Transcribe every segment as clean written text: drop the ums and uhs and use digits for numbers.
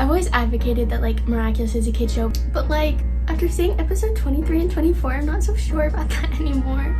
I've always advocated that like Miraculous is a kid show, but like after seeing episode 23 and 24, I'm not so sure about that anymore.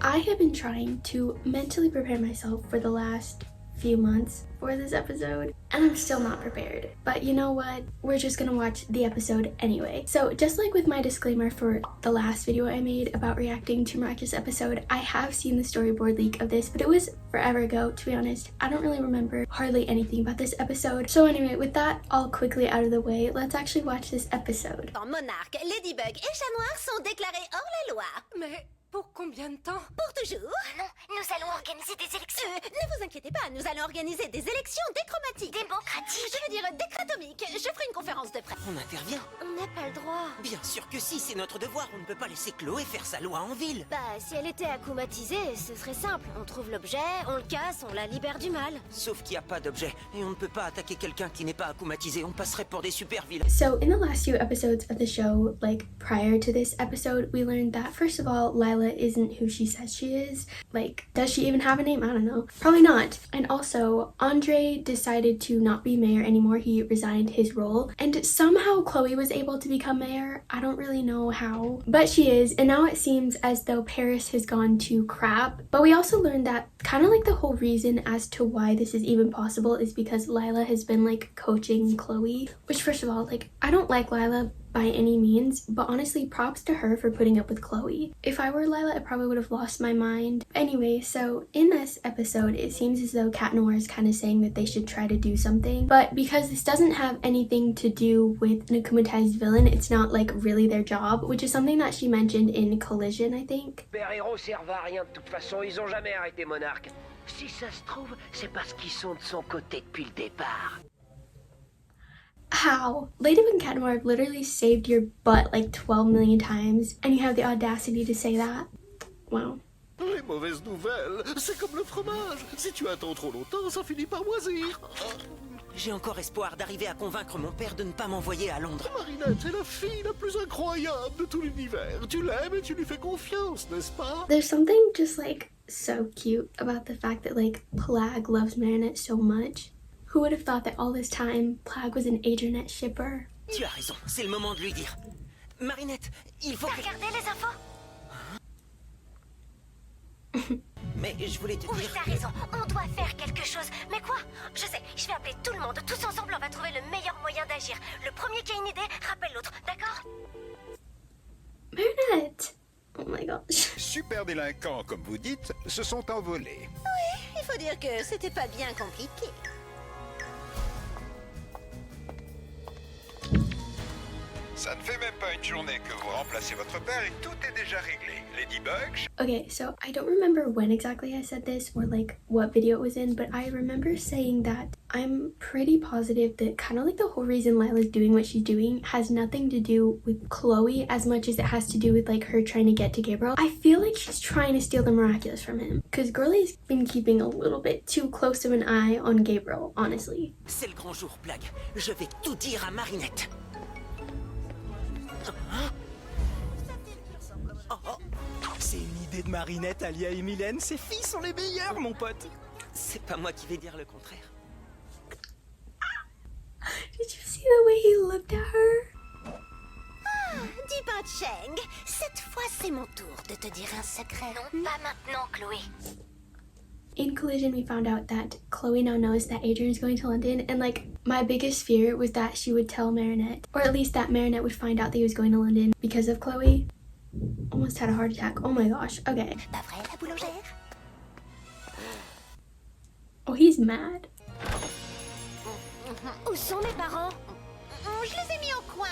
I have been trying to mentally prepare myself for the last few months for this episode, and I'm still not prepared. But you know what? We're just gonna watch the episode anyway. So just like with my disclaimer for the last video I made about reacting to Miraculous episode, I have seen the storyboard leak of this, but it was forever ago, to be honest. I don't really remember hardly anything about this episode. So anyway, with that all quickly out of the way, let's actually watch this episode. Monarque, Ladybug et Chat Noir sont déclarés hors la loi. Mais pour combien de temps? Pour toujours. Non, nous allons organiser des élections. Ne vous inquiétez pas, nous allons organiser des élections déchromatiques. Démocratiques. Je veux dire déchratomiques. Je ferai une conférence de presse. On intervient. On n'a pas le droit. Bien sûr que si, c'est notre devoir. On ne peut pas laisser Chloé faire sa loi en ville. Bah, si elle était akumatisée, ce serait simple. On trouve l'objet, on le casse, on la libère du mal. Sauf qu'il n'y a pas d'objet. Et on ne peut pas attaquer quelqu'un qui n'est pas akumatisé. On passerait pour des super vilains. So in the last few episodes of the show, like prior to this episode, we learned that first of all, Lila isn't who she says she is. Like, does she even have a name? I don't know. Probably not. And also, Andre decided to not be mayor anymore. He resigned his role. And somehow Chloe was able to become mayor. I don't really know how, but she is. And now it seems as though Paris has gone to crap. But we also learned that kind of like the whole reason as to why this is even possible is because Lila has been like coaching Chloe. Which, first of all, like, I don't like Lila by any means, but honestly, props to her for putting up with Chloe. If I were Lila, I probably would have lost my mind. Anyway, so in this episode, it seems as though Cat Noir is kind of saying that they should try to do something, but because this doesn't have anything to do with an akumatized villain, it's not like really their job, which is something that she mentioned in Collision, I think. Super-héros servent à rien de toute façon, ils ont jamais arrêté Monarque. Si ça se trouve, c'est parce qu'ils sont de son côté depuis le départ. How? Ladybug and Cat Noir have literally saved your butt like 12 million times, and you have the audacity to say that? Wow. Les mauvaises nouvelles, c'est comme le fromage. Si tu attends trop longtemps, ça finit par moisir. J'ai encore espoir d'arriver à convaincre mon père de ne pas m'envoyer à Londres. Marinette est la fille la plus incroyable de tout l'univers. Tu l'aimes et tu lui fais confiance, n'est-ce pas? There's something just like so cute about the fact that like Plag loves Marinette so much. Who would have thought that all this time Plag was an Adrien shipper? Tu as raison, c'est le moment de lui dire. Marinette, il faut que... Regardez les infos. Mais je voulais te Oui, dire... t'as raison. On doit faire quelque chose. Mais quoi? Je sais, je vais appeler tout le monde. Tous ensemble, on va trouver le meilleur moyen d'agir. Le premier qui a une idée, rappelle l'autre, d'accord? Marinette! Oh my gosh. Super délinquants, comme vous dites, se sont envolés. Il faut dire que c'était pas bien compliqué. Ça ne fait même pas une journée que vous remplacez votre père et tout est déjà réglé. Ladybug. Okay, so I don't remember when exactly I said this or like what video it was in, but I remember saying that I'm pretty positive that kind of like the whole reason Lila's doing what she's doing has nothing to do with Chloe as much as it has to do with like her trying to get to Gabriel. I feel like she's trying to steal the miraculous from him because Girlie's been keeping a little bit too close of an eye on Gabriel, honestly. C'est le grand jour, Plag. Je vais tout dire à Marinette. C'est une idée de Marinette, Alia et Mylène. Ces filles sont les meilleures, mon pote. C'est pas moi qui vais dire le contraire. Did you see the way he looked at her? Dis pas Cheng, cette fois c'est mon tour de te dire un secret. Non, pas maintenant, Chloé. In Collision, we found out that Chloe now knows that Adrien is going to London, and like my biggest fear was that she would tell Marinette, or at least that Marinette would find out that he was going to London because of Chloe. Almost had a heart attack. Oh my gosh. Okay. Pas vrai, la boulangère? Oh, he's mad. Où sont mes parents? Je les ai mis au coin.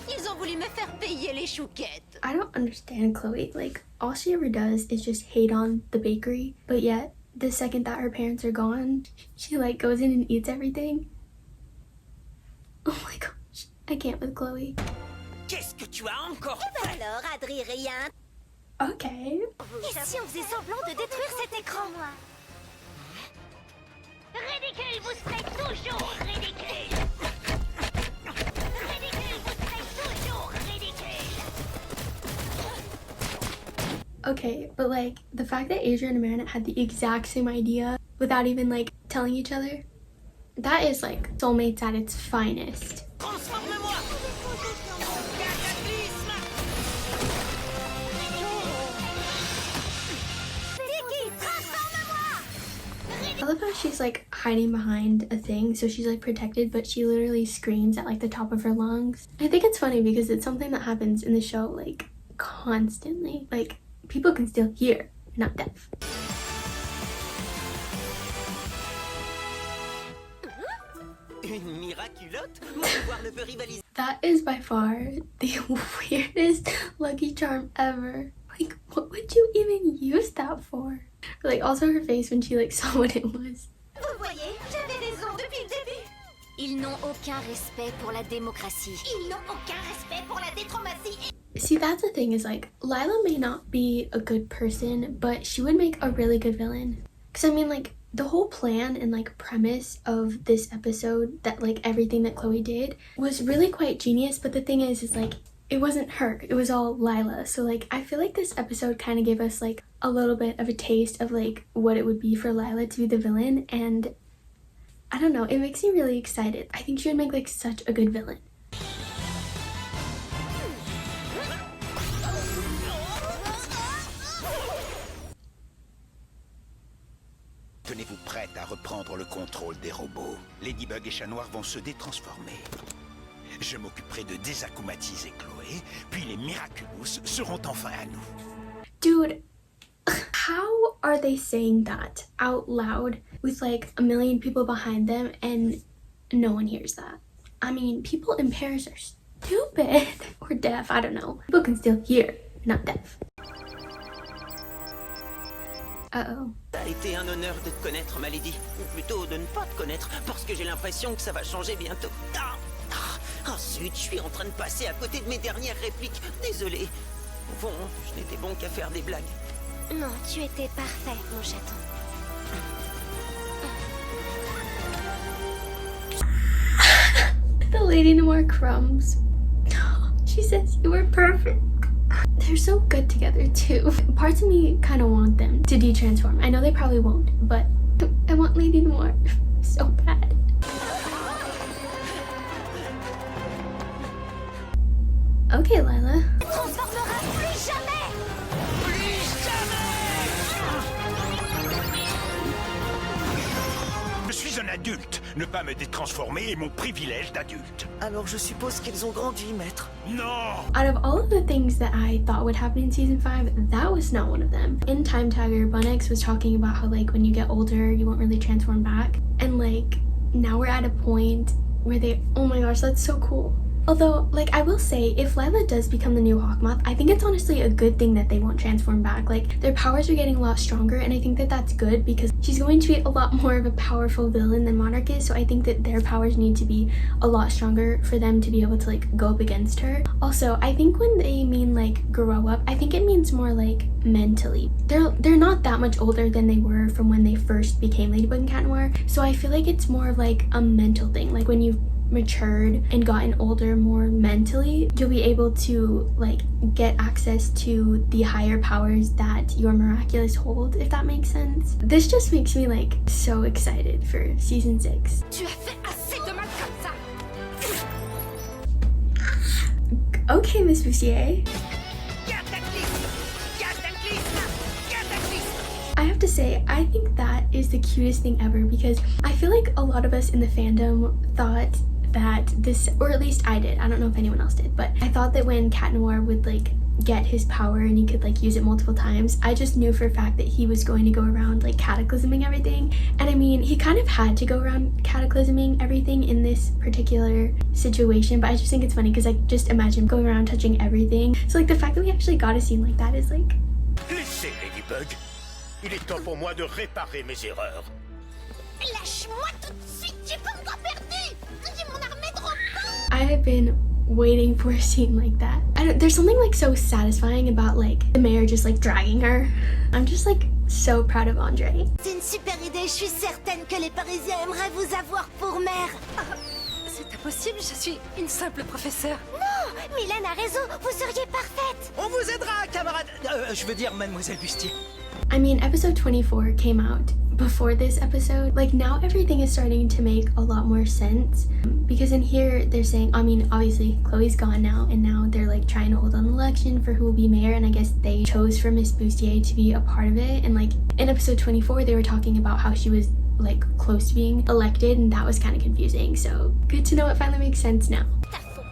Ils ont voulu me faire payer les chouquettes. I don't understand Chloe. Like, all she ever does is just hate on the bakery, but yet the second that her parents are gone, she like goes in and eats everything. Oh my gosh. I can't with Chloe. Qu'est-ce que tu as encore Eh ben fait? alors, Adrien. Okay. Et si on faisait semblant de détruire cet écran? Ridicule, vous serez toujours ridicule. Ridicule, vous serez toujours ridicule. Okay, but like the fact that Adrien and Marinette had the exact same idea without even like telling each other, that is like soulmates at its finest. Transforme-moi! Cataclysme! I love how she's like hiding behind a thing, so she's like protected, but she literally screams at like the top of her lungs. I think it's funny because it's something that happens in the show like constantly. Like people can still hear, not deaf. Une miraculotte? Mon pouvoir ne peut rivaliser. That is by far the weirdest Lucky Charm ever. Like, what would you even use that for? Like, also her face when she like saw what it was. Vous voyez, j'avais raison depuis le début. Ils n'ont aucun respect pour la démocratie. Ils n'ont aucun respect pour la diplomatie. See, that's the thing is like, Lila may not be a good person, but she would make a really good villain. Because I mean, like, the whole plan and like premise of this episode, that like everything that Chloe did was really quite genius, but the thing is like, it wasn't her, it was all Lila. So like, I feel like this episode kind of gave us like a little bit of a taste of like what it would be for Lila to be the villain, and I don't know, it makes me really excited. I think she would make like such a good villain. Tenez-vous prête à reprendre le contrôle des robots. Ladybug et Chat Noir vont se détransformer. Je m'occuperai de désacoumatiser Chloé, puis les miraculous seront enfin à nous. Dude, how are they saying that out loud with like a million people behind them and no one hears that? I mean, people in Paris are stupid or deaf, I don't know. People can still hear, not deaf. Uh-oh. Ça a été un honneur de te connaître, ma lady. Ou plutôt de ne pas te connaître, parce que j'ai l'impression que ça va changer bientôt. Ah, zut, je suis en train de passer à côté de mes dernières répliques. Désolé. Au fond, je n'étais bon qu'à faire des blagues. Non, tu étais parfait, mon chaton. The Lady Noir crumbs. She says you were perfect. They're so good together too. Parts of me kind of want them to de-transform. I know they probably won't, but I want Lady Noir so bad. Okay, Lila. Transformera plus jamais. Je suis un adulte. Ne pas me détransformer est mon privilège d'adulte. Alors je suppose qu'ils ont grandi, maître. Non! Out of all of the things that I thought would happen in season 5, that was not one of them. In Time Tagger, Bunix was talking about how like when you get older, you won't really transform back. And like now we're at a point where they, oh my gosh, that's so cool. Although, like, I will say, if Lila does become the new Hawkmoth, I think it's honestly a good thing that they won't transform back. Like, their powers are getting a lot stronger, and I think that that's good because she's going to be a lot more of a powerful villain than Monarch is, so I think that their powers need to be a lot stronger for them to be able to, like, go up against her. Also, I think when they mean, like, grow up, I think it means more, like, mentally. They're not that much older than they were from when they first became Ladybug and Cat Noir, so I feel like it's more of, like, a mental thing. Like, when you've matured and gotten older more mentally, you'll be able to like get access to the higher powers that your miraculous hold, if that makes sense. This just makes me like so excited for season 6. Tu as fait assez de mal comme ça. Okay, Miss Bussier. I have to say, I think that is the cutest thing ever because I feel like a lot of us in the fandom thought that this, or at least I did, I don't know if anyone else did, but I thought that when Cat Noir would like get his power and he could like use it multiple times, I just knew for a fact that he was going to go around like cataclysming everything. And I mean, he kind of had to go around cataclysming everything in this particular situation, but I just think it's funny because I just imagine going around touching everything. So like the fact that we actually got a scene like that is like... Laissez Ladybug. Il est temps pour moi de réparer mes erreurs. Lâche-moi tout de suite, j'ai pas encore perdu. J'ai mon armée de robots. I have been waiting for a scene like that. There's something like so satisfying about like the mayor just like dragging her. I'm just like so proud of Andre. C'est une super idée, je suis certaine que les Parisiens aimeraient vous avoir pour maire. C'est impossible, je suis une simple professeure. Non, Mylène a raison, vous seriez parfaite. On vous aidera, camarade. Je veux dire, mademoiselle Bustier. I mean, episode 24 came out before this episode. Like, now everything is starting to make a lot more sense, because in here they're saying, I mean, obviously Chloe's gone now, and now they're like trying to hold an election for who will be mayor, and I guess they chose for Miss Bustier to be a part of it. And like in episode 24 they were talking about how she was like close to being elected, and that was kind of confusing, so good to know it finally makes sense now. Ta faute.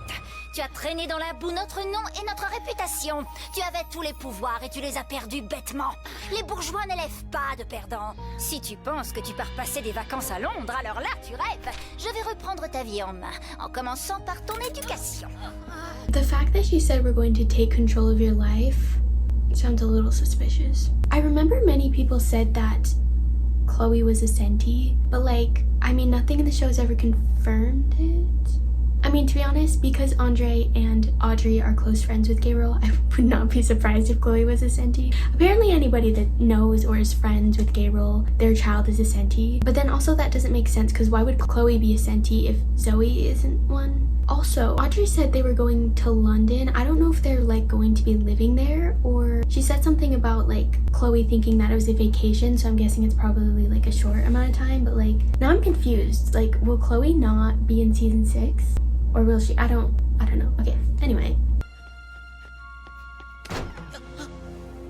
Tu as traîné dans la boue notre nom et notre réputation. Tu avais tous les pouvoirs et tu les as perdus bêtement. Les bourgeois n'élèvent pas de perdants. Si tu penses que tu pars passer des vacances à Londres, alors là, tu rêves. Je vais reprendre ta vie en main, en commençant par ton éducation. The fact that she said we're going to take control of your life sounds a little suspicious. I remember many people said that Chloe was a Senti, but like, I mean, nothing in the show's ever confirmed it. I mean, to be honest, because Andre and Audrey are close friends with Gabriel, I would not be surprised if Chloe was a Senti. Apparently anybody that knows or is friends with Gabriel, their child is a Senti. But then also that doesn't make sense, because why would Chloe be a Senti if Zoe isn't one? Also, Audrey said they were going to London. I don't know if they're like going to be living there, or she said something about like Chloe thinking that it was a vacation, so I'm guessing it's probably like a short amount of time. But like, now I'm confused. Like, will Chloe not be in season 6? Or will she? I don't know. Okay, anyway.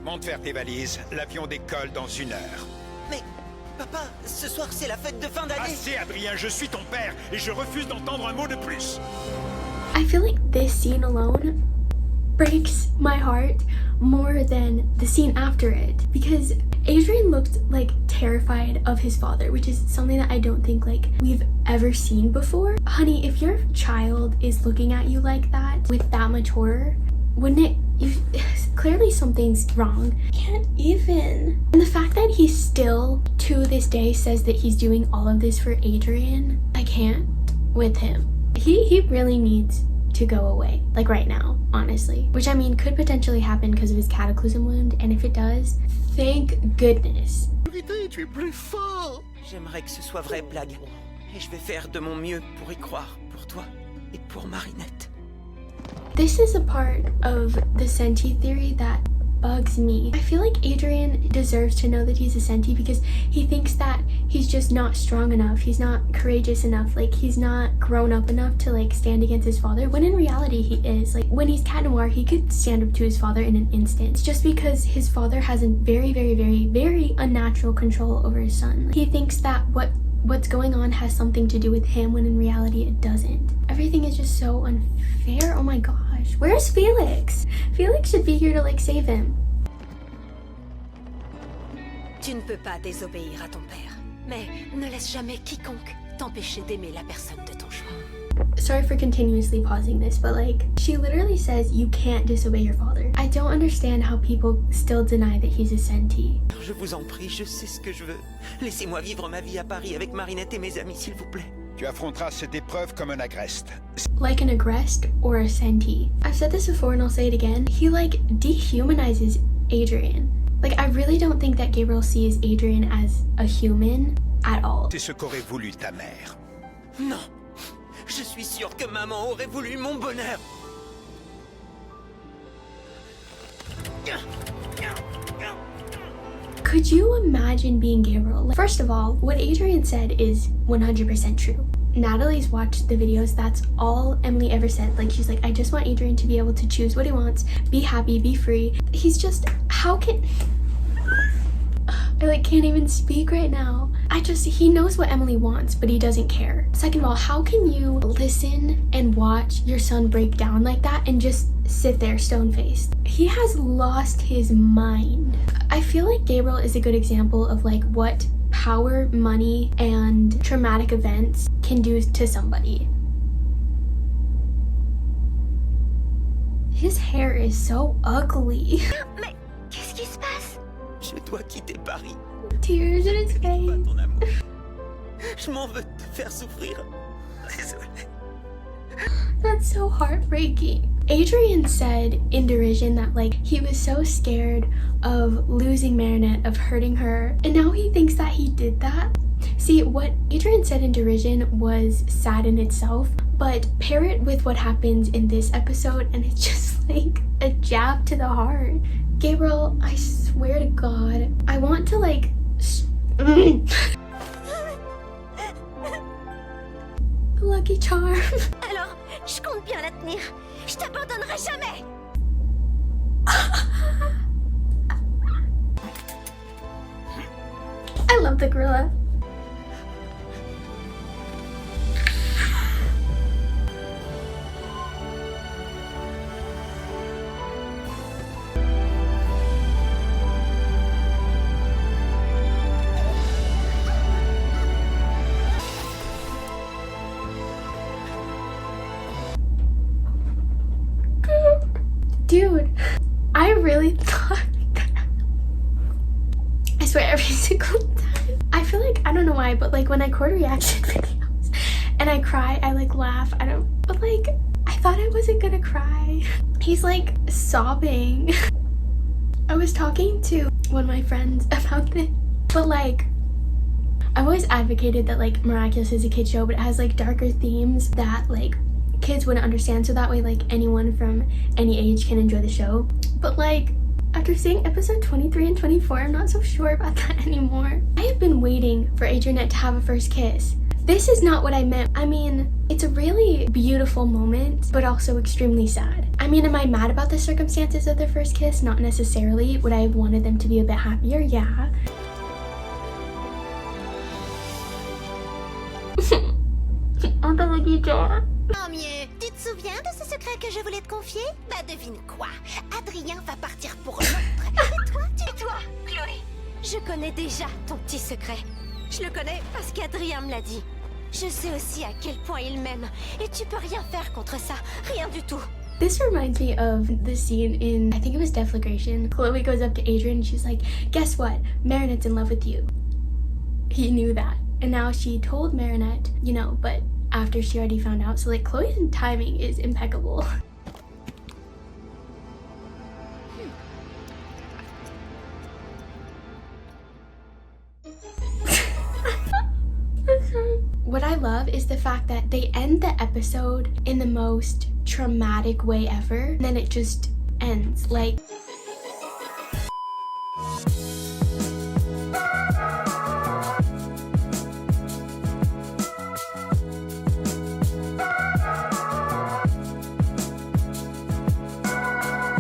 Monte faire tes valises, l'avion décolle dans 1 heure. Mais, papa, ce soir c'est la fête de fin d'année. Assez, Adrien, je suis ton père et je refuse d'entendre un mot de plus. I feel like this scene alone breaks my heart more than the scene after it, because Adrien looked like terrified of his father, which is something that I don't think like we've ever seen before. Honey, if your child is looking at you like that with that much horror, wouldn't it, clearly something's wrong. Can't even. And the fact that he still to this day says that he's doing all of this for Adrien, I can't with him. He really needs to go away, like right now, honestly, which I mean could potentially happen because of his cataclysm wound, and if it does, thank goodness. Tu es plus fort. J'aimerais que ce soit vrai, blague, et je vais faire de mon mieux pour y croire, pour toi et pour Marinette. This is a part of the Senti theory that bugs me. I feel like Adrien deserves to know that he's a Senti, because he thinks that he's just not strong enough, he's not courageous enough, like he's not grown up enough to like stand against his father, when in reality he is. Like when he's Cat Noir, he could stand up to his father in an instant. It's just because his father has a very unnatural control over his son. Like, he thinks that what's going on has something to do with him, when in reality it doesn't. Everything is just so unfair. Oh my gosh. Where's Felix? Felix should be here to like save him. Tu ne peux pas désobéir à ton père, mais ne laisse jamais quiconque t'empêcher d'aimer la personne de ton choix. Sorry for continuously pausing this, but like, she literally says you can't disobey your father. I don't understand how people still deny that he's a Senti. Je vous en prie, je sais ce que je veux. Laissez-moi vivre ma vie à Paris avec Marinette et mes amis, s'il vous plaît. Tu affronteras cette épreuve comme un agreste. Like an agreste or a Senti. I've said this before and I'll say it again. He like dehumanizes Adrien. Like, I really don't think that Gabriel sees Adrien as a human at all. C'est ce qu'aurait voulu ta mère. Non, je suis sûr que maman aurait voulu mon bonheur. Could you imagine being Gabriel? Like, first of all, what Adrien said is 100% true. Natalie's watched the videos. That's all Emily ever said. Like, she's like, I just want Adrien to be able to choose what he wants, be happy, be free. He's just, how can... I like can't even speak right now. He knows what Emily wants, but he doesn't care. Second of all, how can you listen and watch your son break down like that and just sit there stone-faced? He has lost his mind. I feel like Gabriel is a good example of like what power, money, and traumatic events can do to somebody. His hair is so ugly. Mais qu'est-ce qui se passe? Je dois quitter Paris. Tears in his Pas face. ton amour. Je m'en veux te faire souffrir. Désolé. That's so heartbreaking. Adrien said in derision that like he was so scared of losing Marinette, of hurting her, and now he thinks that he did that See, what Adrien said in derision was sad in itself, but pair it with what happens in this episode and it's just like a jab to the heart. Gabriel, I swear to God, I want to like... Lucky charm. Alors, je compte bien la tenir. Je t'abandonnerai jamais. I love the gorilla. Dude, I really thought that. I swear every single time. I feel like, I don't know why, but like when I record reaction videos and I cry, I like laugh. But like, I thought I wasn't gonna cry. He's like sobbing. I was talking to one of my friends about this, but like, I've always advocated that like Miraculous is a kid show, but it has like darker themes that like kids wouldn't understand, so that way like anyone from any age can enjoy the show. But like after seeing episode 23 and 24, I'm not so sure about that anymore. I have been waiting for Adrien to have a first kiss. This is not what I meant. I mean, it's a really beautiful moment, but also extremely sad. I mean, am I mad about the circumstances of their first kiss? Not necessarily. Would I have wanted them to be a bit happier? Yeah. Tant mieux. Tu te souviens de ce secret que je voulais te confier? Bah devine quoi? Adrien va partir pour Londres. Et toi, Chloé? Je connais déjà ton petit secret. Je le connais parce qu'Adrien me l'a dit. Je sais aussi à quel point il m'aime. Et tu peux rien faire contre ça. Rien du tout. This reminds me of the scene in, I think it was Deflagration. Chloe goes up to Adrien and she's like, guess what? Marinette's in love with you. He knew that. And now she told Marinette, you know, but after she already found out. So like Chloe's timing is impeccable. What I love is the fact that they end the episode in the most traumatic way ever, and then it just ends. Like